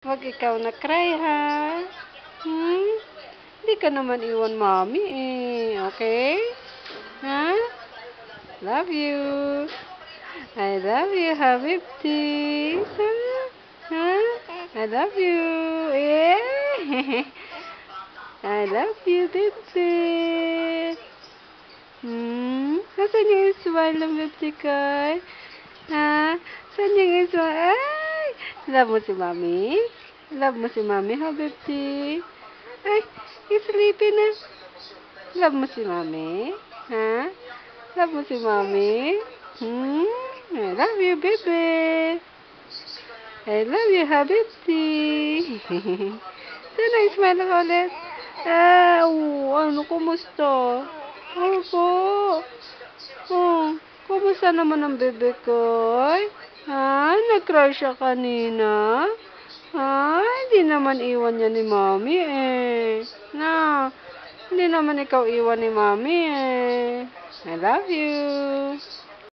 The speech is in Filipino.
Wag ikaw na-cry, ha? Hindi ka naman iwan mami, eh. Okay? Ha? Love you. I love you, Habibti. Ha? Ha? I love you. Eh? I love you, Bibti. Nasaan yung smile ng Bibti ko? Ha? Saan yung smile? Ay! Love mo si Mami? Love mo si Mami, ha, Bibti? Ay, sleepy na. Love mo si Mami? Ha? Love mo si Mami? I love you, baby. I love you, Habibti. Sana smile ka ulit. Ano, kumusta? Opo. Kumusta naman ang bebe ko? Nag-cry siya kanina? Hindi naman iwan niya ni Mami, eh. Hindi naman ikaw iwan ni Mami, eh. I love you.